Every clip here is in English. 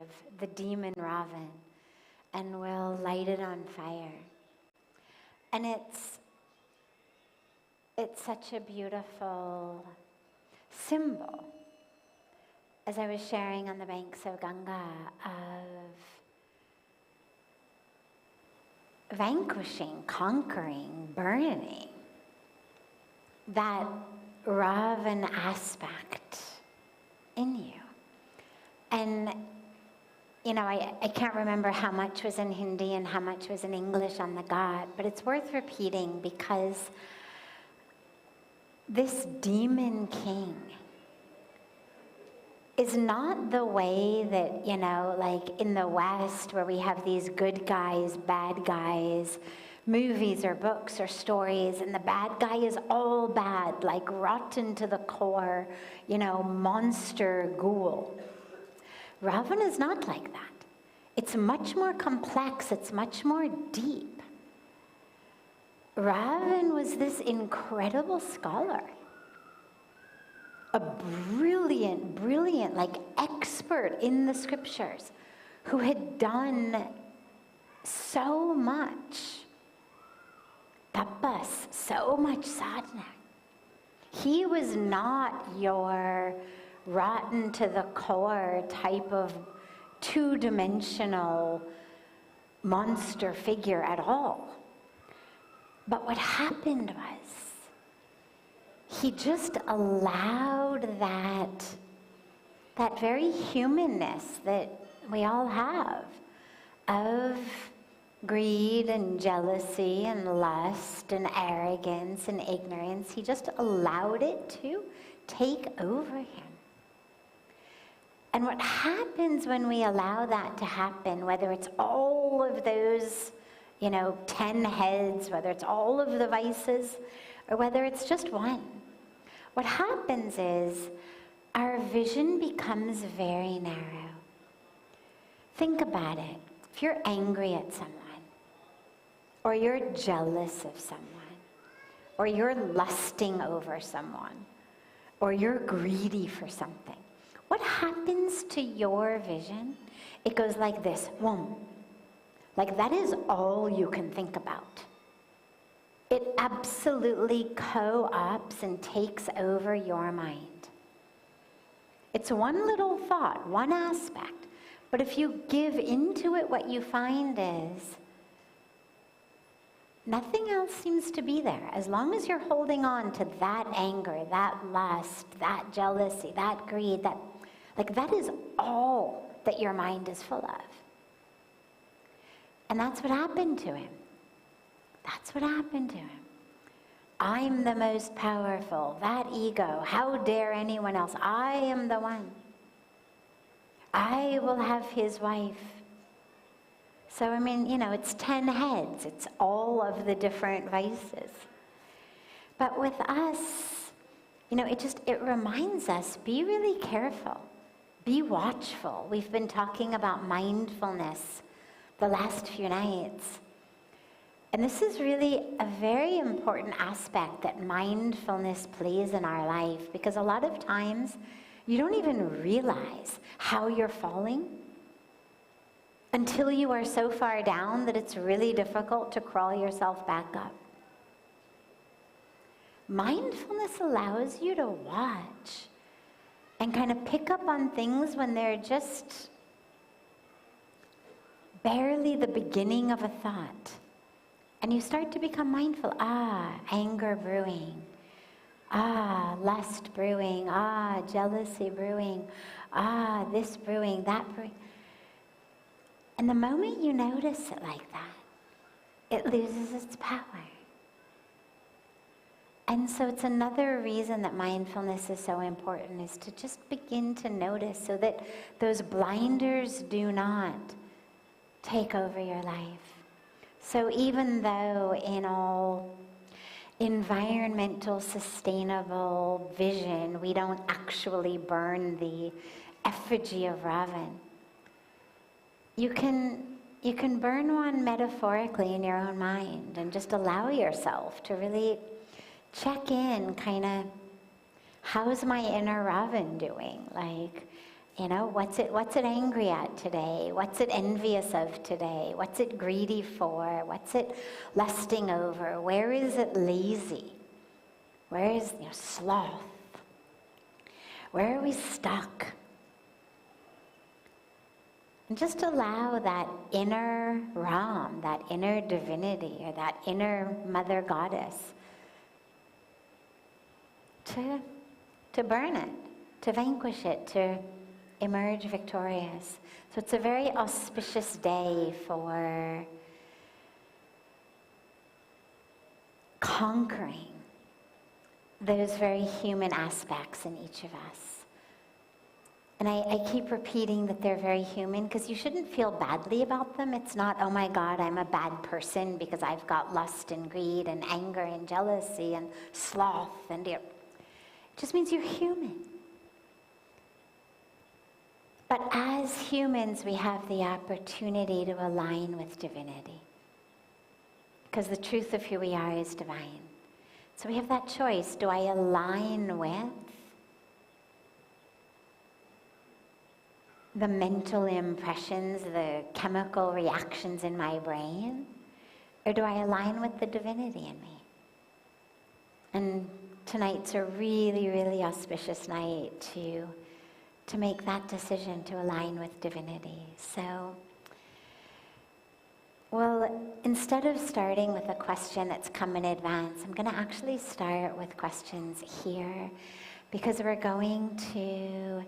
of the demon Ravan, and will light it on fire. And it's such a beautiful symbol, as I was sharing on the banks of Ganga, of vanquishing, conquering, burning that Ravan aspect in you. And, you know, I can't remember how much was in Hindi and how much was in English on the God, but it's worth repeating because this demon king is not the way that, you know, like in the West where we have these good guys, bad guys, movies or books or stories, and the bad guy is all bad, like rotten to the core, you know, monster ghoul. Ravan is not like that. It's much more complex, it's much more deep. Ravan was this incredible scholar, a brilliant, like expert in the scriptures, who had done so much tapas, so much sadhana. He was not your rotten to the core type of two-dimensional monster figure at all. But what happened was, he just allowed that very humanness that we all have of greed and jealousy and lust and arrogance and ignorance. He just allowed it to take over him. And what happens when we allow that to happen, whether it's all of those, you know, 10 heads, whether it's all of the vices, or whether it's just one, what happens is our vision becomes very narrow. Think about it. If you're angry at someone, or you're jealous of someone, or you're lusting over someone, or you're greedy for something, what happens to your vision? It goes like this, boom. Like that is all you can think about. It absolutely co-ops and takes over your mind. It's one little thought, one aspect. But if you give into it, what you find is nothing else seems to be there. As long as you're holding on to that anger, that lust, that jealousy, that greed, that is all that your mind is full of. And that's what happened to him. That's what happened to him. I'm the most powerful, that ego, how dare anyone else? I am the one. I will have his wife. So, I mean, you know, it's 10 heads. It's all of the different vices. But with us, you know, it reminds us, be really careful. Be watchful. We've been talking about mindfulness the last few nights. And this is really a very important aspect that mindfulness plays in our life, because a lot of times you don't even realize how you're falling until you are so far down that it's really difficult to crawl yourself back up. Mindfulness allows you to watch and kind of pick up on things when they're just barely the beginning of a thought. And you start to become mindful. Anger brewing. Lust brewing. Jealousy brewing. This brewing, that brewing. And the moment you notice it like that, it loses its power. And so it's another reason that mindfulness is so important, is to just begin to notice so that those blinders do not take over your life. So even though in all environmental, sustainable vision, we don't actually burn the effigy of Ravan, you can burn one metaphorically in your own mind and just allow yourself to really check in, kind of, how's my inner Ravan doing? Like, You know, what's it angry at today? What's it envious of today? What's it greedy for? What's it lusting over? Where is it lazy? Where is, sloth? Where are we stuck? And just allow that inner Ram, that inner divinity, or that inner mother goddess to burn it, to vanquish it, to emerge victorious. So it's a very auspicious day for conquering those very human aspects in each of us. And I keep repeating that they're very human because you shouldn't feel badly about them. It's not, oh my God, I'm a bad person because I've got lust and greed and anger and jealousy and sloth and it just means you're human. But as humans, we have the opportunity to align with divinity because the truth of who we are is divine. So we have that choice. Do I align with the mental impressions, the chemical reactions in my brain? Or do I align with the divinity in me? And tonight's a really, really auspicious night to make that decision to align with divinity. So, well, instead of starting with a question that's come in advance, I'm going to actually start with questions here because we're going to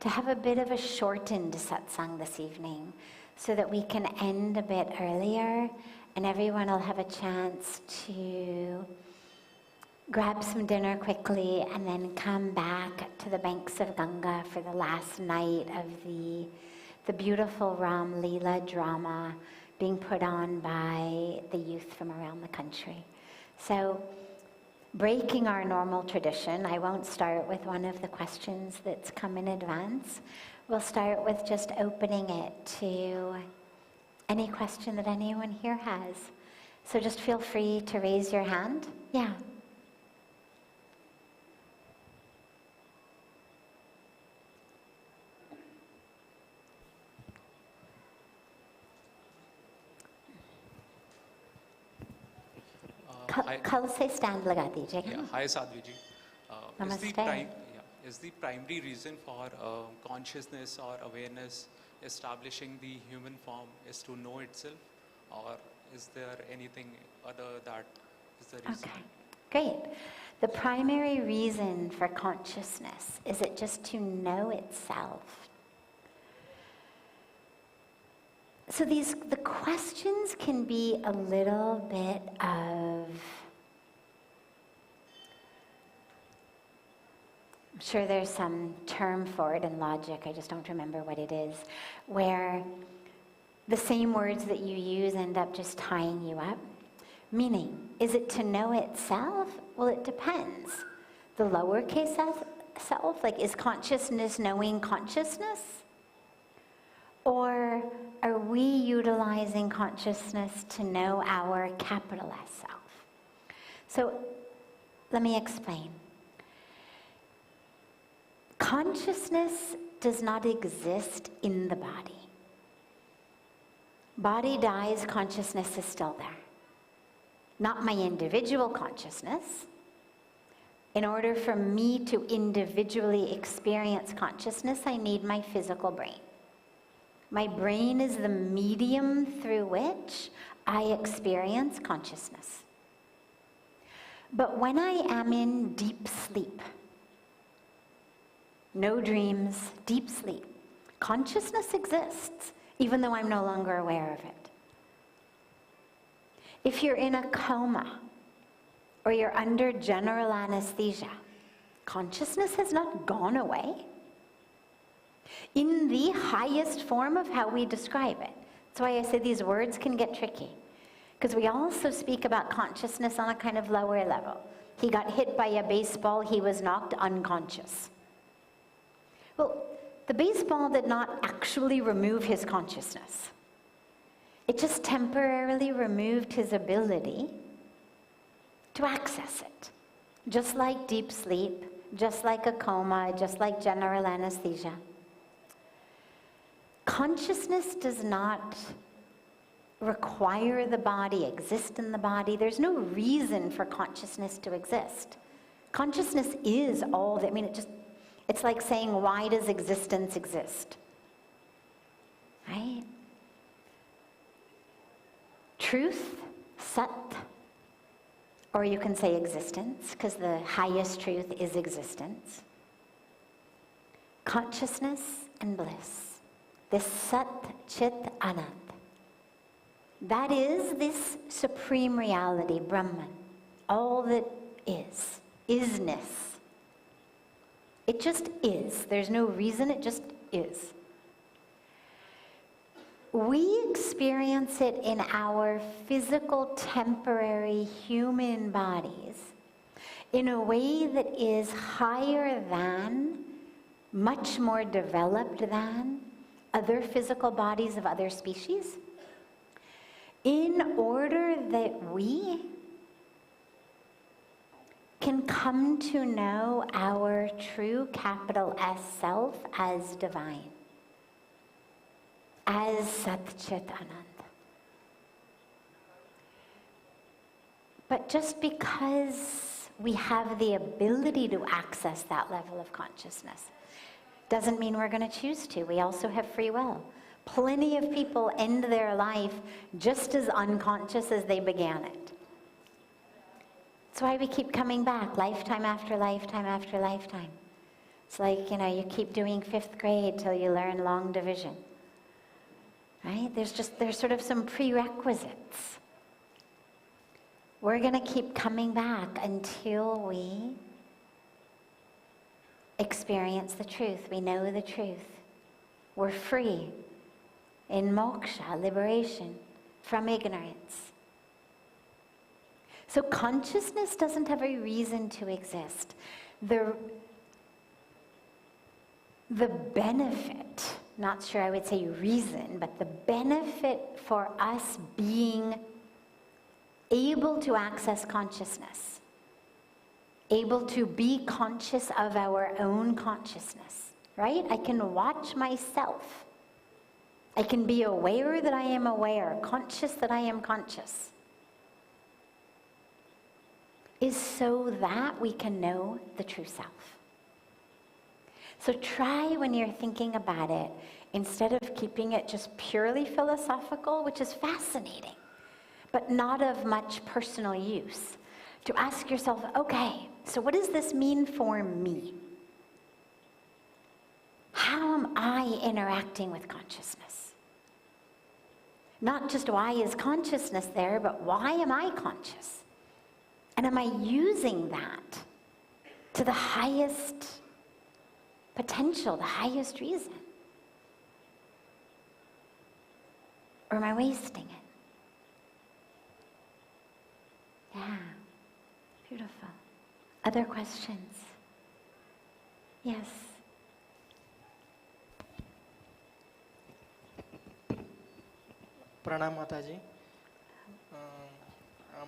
have a bit of a shortened satsang this evening so that we can end a bit earlier and everyone will have a chance to grab some dinner quickly and then come back to the banks of Ganga for the last night of the beautiful Ram Leela drama being put on by the youth from around the country. So, breaking our normal tradition, I won't start with one of the questions that's come in advance. We'll start with just opening it to any question that anyone here has. So just feel free to raise your hand. Yeah. कल से stand लगा दीजिएगा. Hi Sadhviji. Namaste. Is the primary reason for consciousness or awareness establishing the human form is to know itself, or is there anything other that is the reason? Okay, great. The primary reason for consciousness, is it just to know itself? So the questions can be a little bit of, I'm sure there's some term for it in logic, I just don't remember what it is, where the same words that you use end up just tying you up. Meaning, is it to know itself? Well, it depends. The lowercase self, like is consciousness knowing consciousness? Or are we utilizing consciousness to know our capital S self? So let me explain. Consciousness does not exist in the body. Body dies, consciousness is still there. Not my individual consciousness. In order for me to individually experience consciousness, I need my physical brain. My brain is the medium through which I experience consciousness. But when I am in deep sleep, no dreams, deep sleep, consciousness exists, even though I'm no longer aware of it. If you're in a coma, or you're under general anesthesia, consciousness has not gone away. In the highest form of how we describe it. That's why I say these words can get tricky. Because we also speak about consciousness on a kind of lower level. He got hit by a baseball, he was knocked unconscious. Well, the baseball did not actually remove his consciousness. It just temporarily removed his ability to access it. Just like deep sleep, just like a coma, just like general anesthesia. Consciousness does not require the body, exist in the body. There's no reason for consciousness to exist. Consciousness is all that, it's like saying, why does existence exist? Right? Truth, Sat, or you can say existence, because the highest truth is existence. Consciousness and bliss. This Sat, Chit, Anand. That is this supreme reality, Brahman. All that is. Isness. It just is. There's no reason, it just is. We experience it in our physical, temporary human bodies in a way that is higher than, much more developed than, other physical bodies of other species, in order that we can come to know our true capital S self as divine, as Sat Chit Anand. But just because we have the ability to access that level of consciousness doesn't mean we're going to choose to. We also have free will. Plenty of people end their life just as unconscious as they began it. That's why we keep coming back, lifetime after lifetime after lifetime. It's like, you keep doing 5th grade till you learn long division. Right? There's sort of some prerequisites. We're going to keep coming back until we experience the truth. We know the truth. We're free in moksha, liberation from ignorance. So consciousness doesn't have a reason to exist. The benefit, not sure I would say reason, but the benefit for us being able to access consciousness, able to be conscious of our own consciousness, right? I can watch myself. I can be aware that I am aware, conscious that I am conscious, is so that we can know the true self. So try, when you're thinking about it, instead of keeping it just purely philosophical, which is fascinating, but not of much personal use, to ask yourself, okay, so what does this mean for me? How am I interacting with consciousness? Not just why is consciousness there, but why am I conscious? And am I using that to the highest potential, the highest reason? Or am I wasting it? Yeah, beautiful. Other questions? Yes. Pranam Mataji.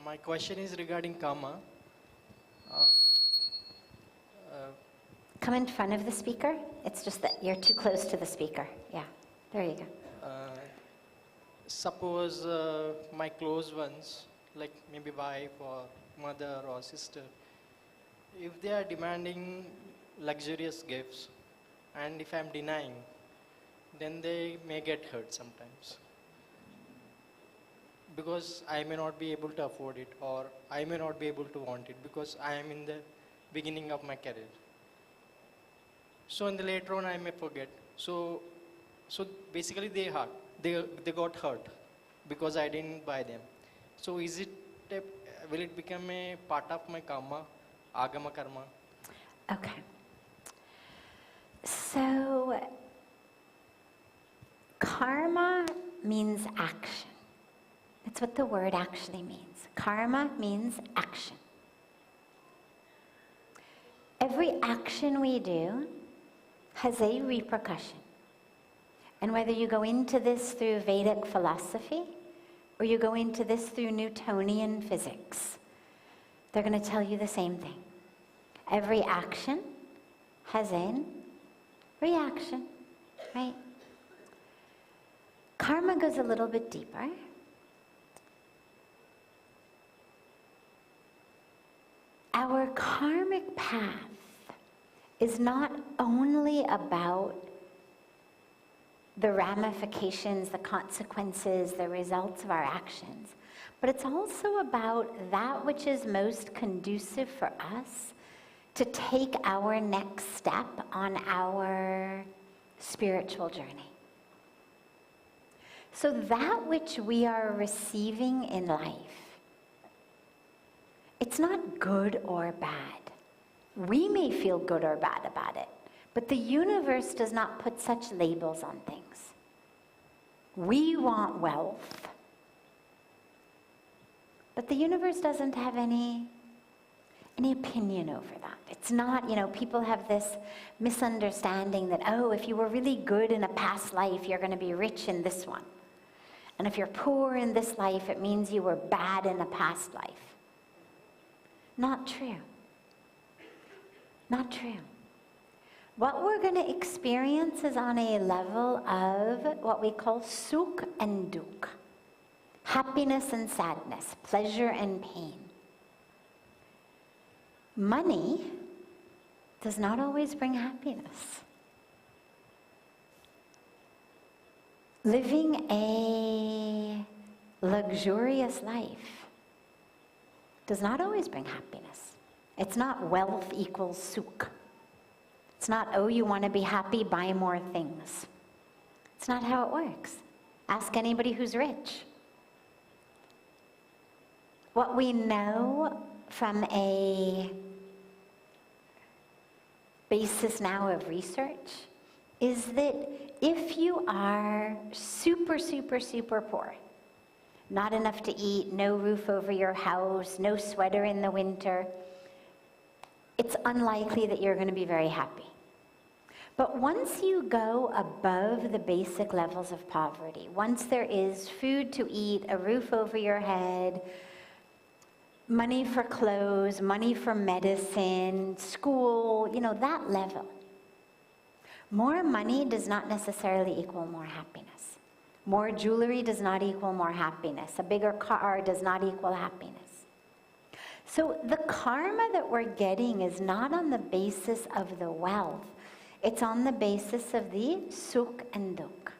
My question is regarding karma. Come in front of the speaker. It's just that you're too close to the speaker. Yeah, there you go. Suppose my close ones, like maybe wife or mother or sister, if they are demanding luxurious gifts, and if I'm denying, then they may get hurt sometimes. Because I may not be able to afford it, or I may not be able to want it, because I am in the beginning of my career. So in the later on I may forget. So basically they got hurt because I didn't buy them. So will it become a part of my karma, agama karma? Okay. So karma means action. That's what the word actually means. Karma means action. Every action we do has a repercussion. And whether you go into this through Vedic philosophy or you go into this through Newtonian physics, they're going to tell you the same thing. Every action has a reaction, right? Karma goes a little bit deeper. Our karmic path is not only about the ramifications, the consequences, the results of our actions, but it's also about that which is most conducive for us to take our next step on our spiritual journey. So that which we are receiving in life, it's not good or bad. We may feel good or bad about it, but the universe does not put such labels on things. We want wealth, but the universe doesn't have any opinion over that. It's not, people have this misunderstanding that, if you were really good in a past life, you're going to be rich in this one. And if you're poor in this life, it means you were bad in a past life. Not true. Not true. What we're going to experience is on a level of what we call sukh and dukh. Happiness and sadness, pleasure and pain. Money does not always bring happiness. Living a luxurious life does not always bring happiness. It's not wealth equals sukh. It's not, you want to be happy, buy more things. It's not how it works. Ask anybody who's rich. What we know from a basis now of research is that if you are super, super, super poor, not enough to eat, no roof over your house, no sweater in the winter, it's unlikely that you're going to be very happy. But once you go above the basic levels of poverty, once there is food to eat, a roof over your head, money for clothes, money for medicine, school, that level. More money does not necessarily equal more happiness. More jewelry does not equal more happiness. A bigger car does not equal happiness. So the karma that we're getting is not on the basis of the wealth. It's on the basis of the sukh and dukh.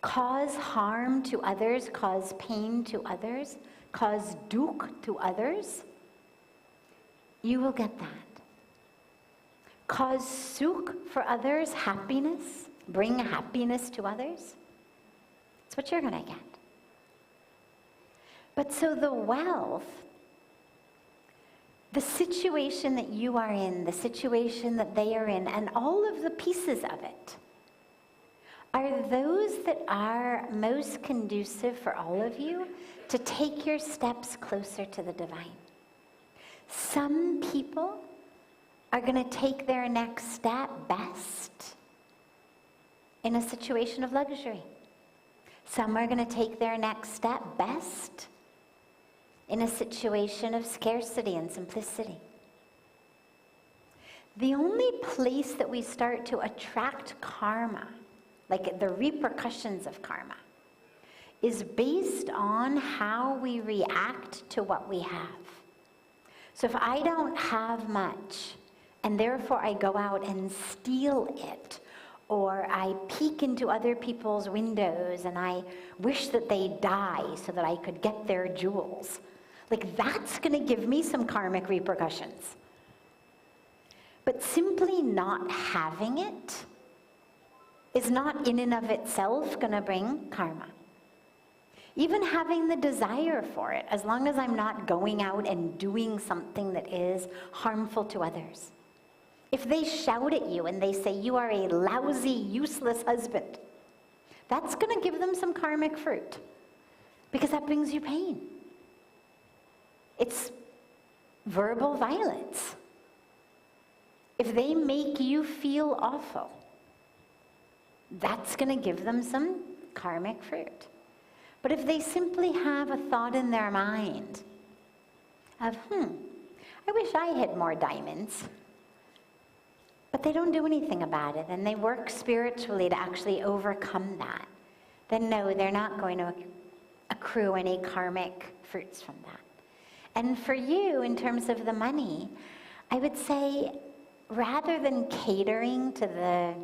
Cause harm to others, cause pain to others, cause dukh to others, you will get that. Cause sukh for others, happiness, bring happiness to others, that's what you're going to get. But so the wealth, the situation that you are in, the situation that they are in, and all of the pieces of it, are those that are most conducive for all of you to take your steps closer to the divine. Some people are going to take their next step best in a situation of luxury. Some are going to take their next step best in a situation of scarcity and simplicity. The only place that we start to attract karma, like the repercussions of karma, is based on how we react to what we have. So if I don't have much, and therefore I go out and steal it, or I peek into other people's windows and I wish that they die so that I could get their jewels, like that's going to give me some karmic repercussions. But simply not having it is not in and of itself going to bring karma. Even having the desire for it, as long as I'm not going out and doing something that is harmful to others. If they shout at you and they say you are a lousy, useless husband, that's going to give them some karmic fruit, because that brings you pain. It's verbal violence. If they make you feel awful, that's going to give them some karmic fruit. But if they simply have a thought in their mind of, I wish I had more diamonds, but they don't do anything about it, and they work spiritually to actually overcome that, then no, they're not going to accrue any karmic fruits from that. And for you, in terms of the money, I would say, rather than catering to the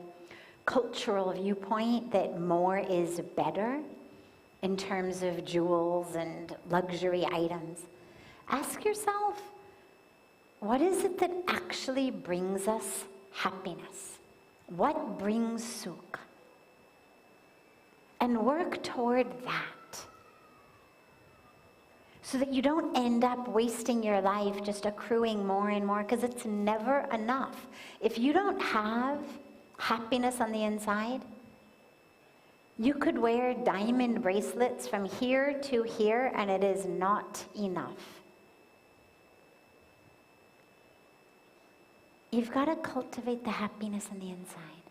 cultural viewpoint that more is better in terms of jewels and luxury items, ask yourself, what is it that actually brings us happiness? What brings sukh? And work toward that, so that you don't end up wasting your life just accruing more and more, because it's never enough. If you don't have happiness on the inside, you could wear diamond bracelets from here to here and it is not enough. You've got to cultivate the happiness on the inside.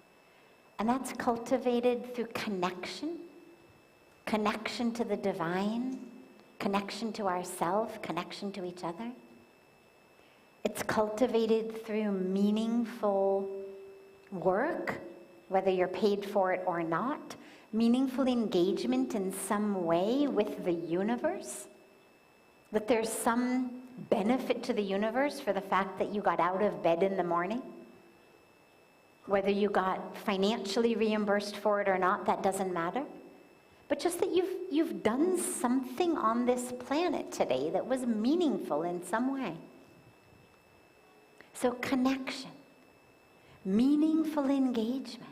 And that's cultivated through connection to the divine, connection to ourself, connection to each other. It's cultivated through meaningful work, whether you're paid for it or not, meaningful engagement in some way with the universe, that there's some benefit to the universe for the fact that you got out of bed in the morning. Whether you got financially reimbursed for it or not, that doesn't matter. But just that you've done something on this planet today that was meaningful in some way. So connection, meaningful engagement.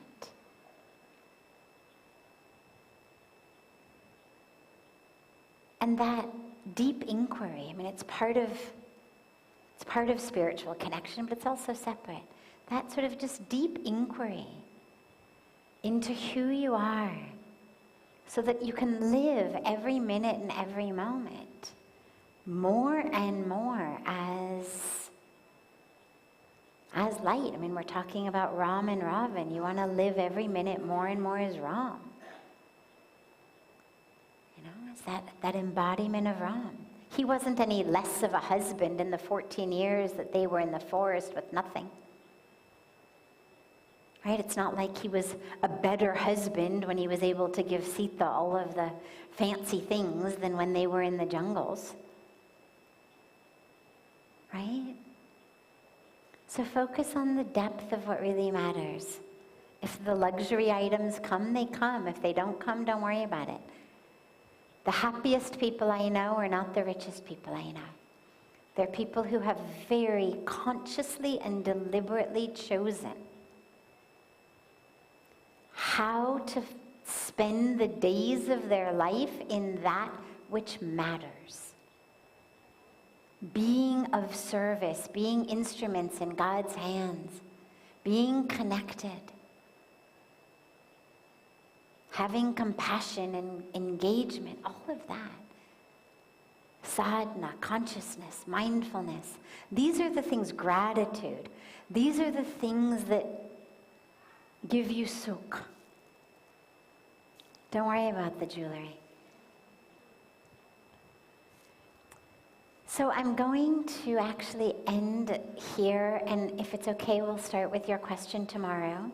And that deep inquiry, I mean, it's part of spiritual connection, but it's also separate. That sort of just deep inquiry into who you are, so that you can live every minute and every moment more and more as light. I mean, we're talking about Ram and Ravan. You want to live every minute more and more as Ram. You know, it's that embodiment of Ram. He wasn't any less of a husband in the 14 years that they were in the forest with nothing. Right? It's not like he was a better husband when he was able to give Sita all of the fancy things than when they were in the jungles. Right? So focus on the depth of what really matters. If the luxury items come, they come. If they don't come, don't worry about it. The happiest people I know are not the richest people I know. They're people who have very consciously and deliberately chosen how to spend the days of their life in that which matters. Being of service, being instruments in God's hands, being connected, having compassion and engagement, all of that. Sadhana, consciousness, mindfulness. These are the things, gratitude. These are the things that give you sukh. Don't worry about the jewelry. So I'm going to actually end here, and if it's okay, we'll start with your question tomorrow.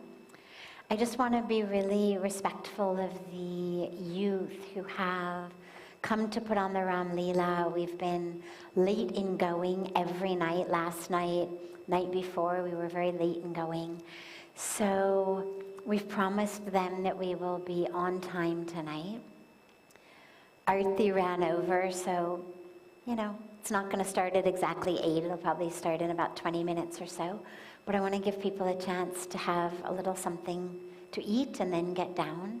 I just want to be really respectful of the youth who have come to put on the Ram Leela. We've been late in going every night. Last night, night before, we were very late in going. So we've promised them that we will be on time tonight. Arti ran over, so, you know, it's not going to start at exactly 8. It'll probably start in about 20 minutes or so. But I want to give people a chance to have a little something to eat and then get down.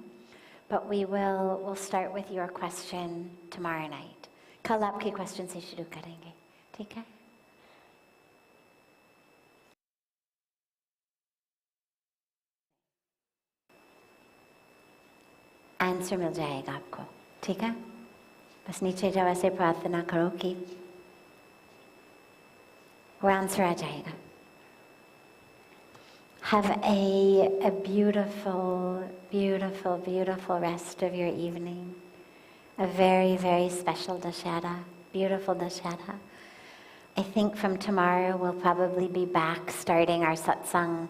But we'll start with your question tomorrow night. Kal aapki question se shuru karenge. Theek hai? Answer मिल जाएगा आपको, ठीक है? बस नीचे जाओ, ऐसे प्रार्थना करो कि वो आंसर आ जाएगा. Have a beautiful, beautiful, beautiful rest of your evening. A very, very special Dussehra, beautiful Dussehra. I think from tomorrow we'll probably be back starting our satsang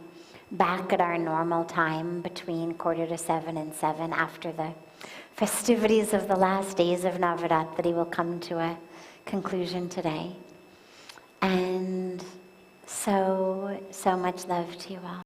back at our normal time between 6:45 and 7 after the festivities of the last days of Navratri will come to a conclusion today. And so much love to you all.